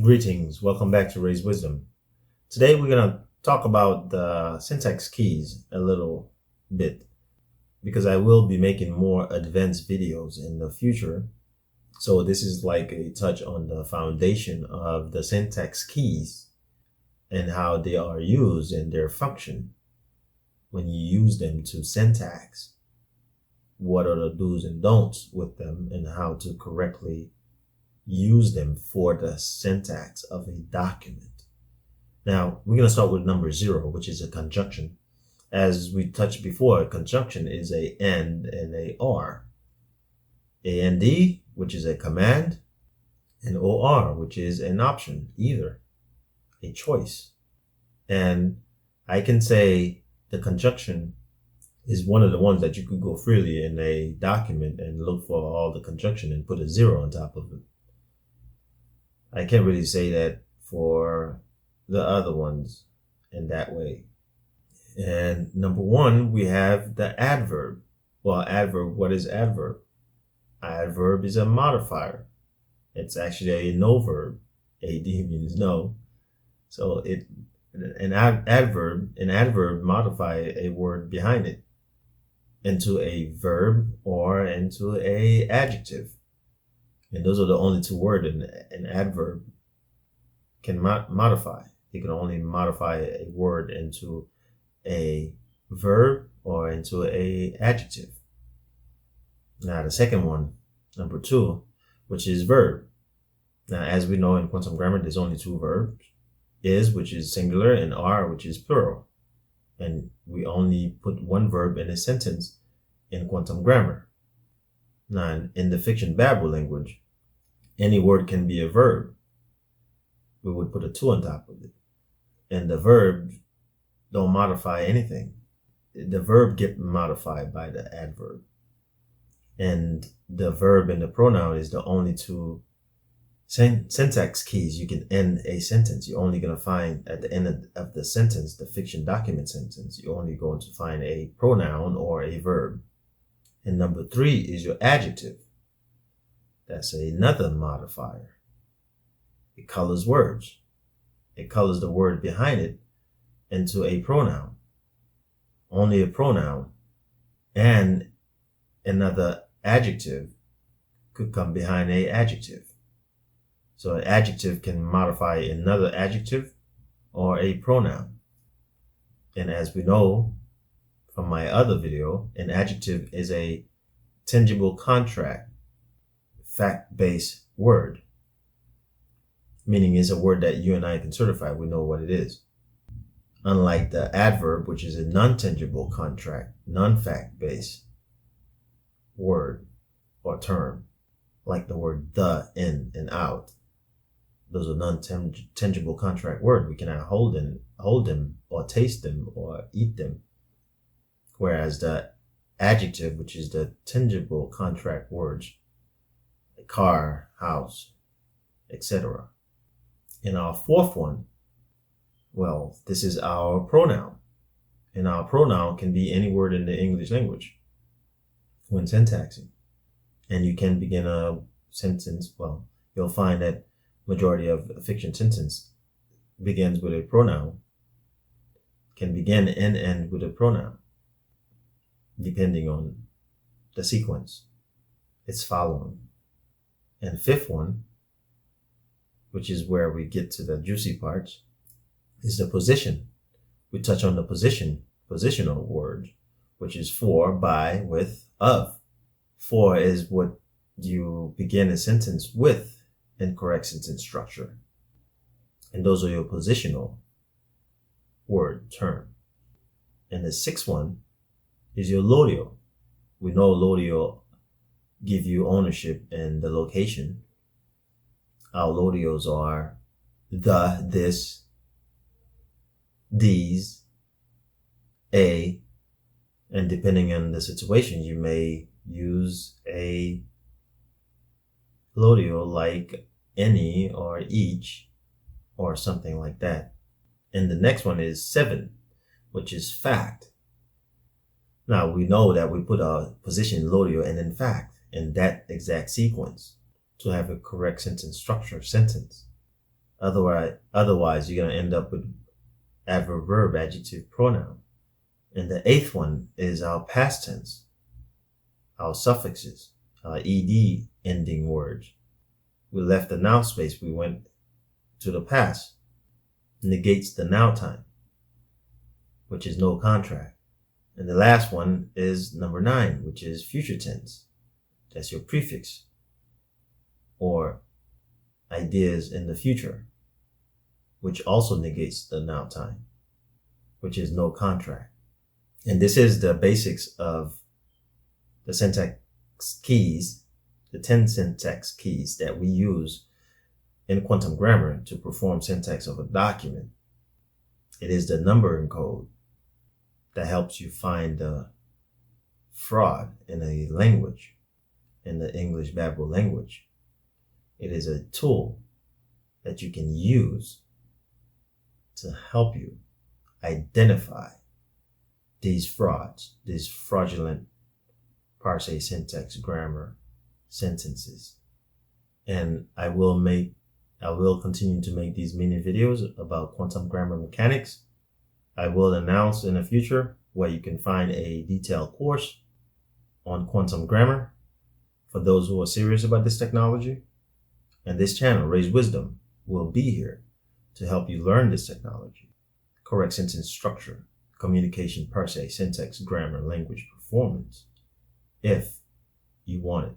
Greetings, welcome back to Raise Wisdom. Today we're going to talk about the syntax keys a little bit because I will be making more advanced videos in the future. So this is like a touch on the foundation of the syntax keys and how they are used and their function when you use them to syntax. What are the do's and don'ts with them and how to correctly use them for the syntax of a document. Now, we're going to start with number 0, which is a conjunction. As we touched before, a conjunction is a and a or. And, which is a command, and or, which is an option, either, a choice. And I can say the conjunction is one of the ones that you could go freely in a document and look for all the conjunction and put a 0 on top of it. I can't really say that for the other ones in that way. And number 1, we have the adverb. Well, adverb, what is adverb? Adverb is a modifier. It's actually a no verb. AD means no. So an adverb modify a word behind it into a verb or into a adjective. And those are the only 2 words an adverb can modify. You can only modify a word into a verb or into a adjective. Now the second one, number 2, which is verb. Now as we know in quantum grammar, there's only 2 verbs. Is, which is singular, and are, which is plural. And we only put 1 verb in a sentence in quantum grammar. Now, in the fiction babble language, any word can be a verb. We would put a 2 on top of it. And the verb don't modify anything. The verb get modified by the adverb. And the verb and the pronoun is the only 2 syntax keys you can end a sentence. You're only going to find at the end of the sentence, the fiction document sentence, you're only going to find a pronoun or a verb. And number 3 is your adjective. That's another modifier. It colors words. It colors the word behind it into a pronoun. Only a pronoun and another adjective could come behind a adjective. So an adjective can modify another adjective or a pronoun. And as we know from my other video, an adjective is a tangible contract, fact-based word, meaning it's a word that you and I can certify. We know what it is. Unlike the adverb, which is a non-tangible contract, non-fact-based word or term, like the word the, in, and out. Those are non-tangible contract words. We cannot hold them or taste them or eat them. Whereas the adjective, which is the tangible contract words, a car, house, etc. And our 4th one, well, this is our pronoun. And our pronoun can be any word in the English language when syntaxing. And you can begin a sentence, well, you'll find that majority of a fiction sentence begins with a pronoun, can begin and end with a pronoun, depending on the sequence it's following. And 5th one, which is where we get to the juicy parts, is the position. We touch on the positional word, which is for, by, with, of. For is what you begin a sentence with in correct sentence structure. And those are your positional word term. And the 6th one is your lodio. We know lodio give you ownership and the location. Our lodios are the, this, these, a, and depending on the situation, you may use a lodio like any or each or something like that. And the next one is 7, which is fact. Now we know that we put our position lodio and in fact in that exact sequence to have a correct sentence structure sentence. Otherwise, you're going to end up with adverb, verb, adjective, pronoun. And the eighth one is our past tense, our suffixes, our ed ending words. We left the noun space, we went to the past. Negates the now time, which is no contract. And the last one is number 9, which is future tense. That's your prefix, or ideas in the future, which also negates the now time, which is no contract. And this is the basics of the syntax keys, the 10 syntax keys that we use in quantum grammar to perform syntax of a document. It is the numbering code that helps you find the fraud in a language, in the English Babel language. It is a tool that you can use to help you identify these frauds, these fraudulent Parse syntax grammar sentences. And I will continue to make these mini videos about quantum grammar mechanics. I will announce in the future where you can find a detailed course on quantum grammar for those who are serious about this technology. And this channel, Raise Wisdom, will be here to help you learn this technology. Correct sentence structure, communication, Parse, syntax, grammar, language, performance, if you want it.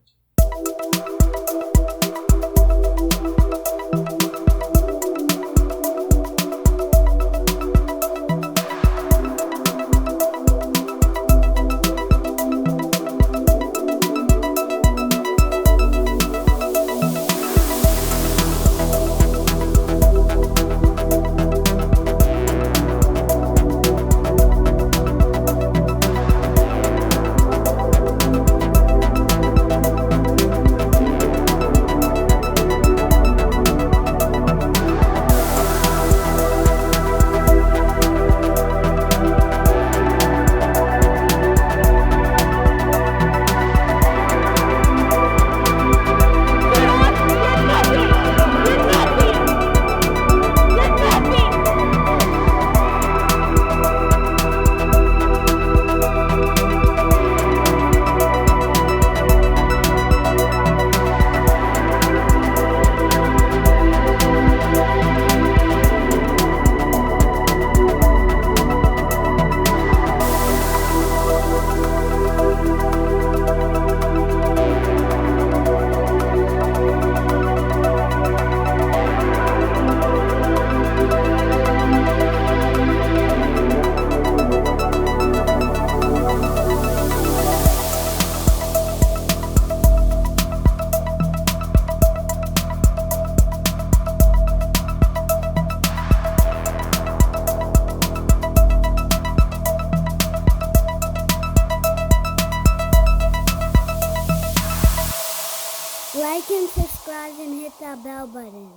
Like and subscribe and hit that bell button.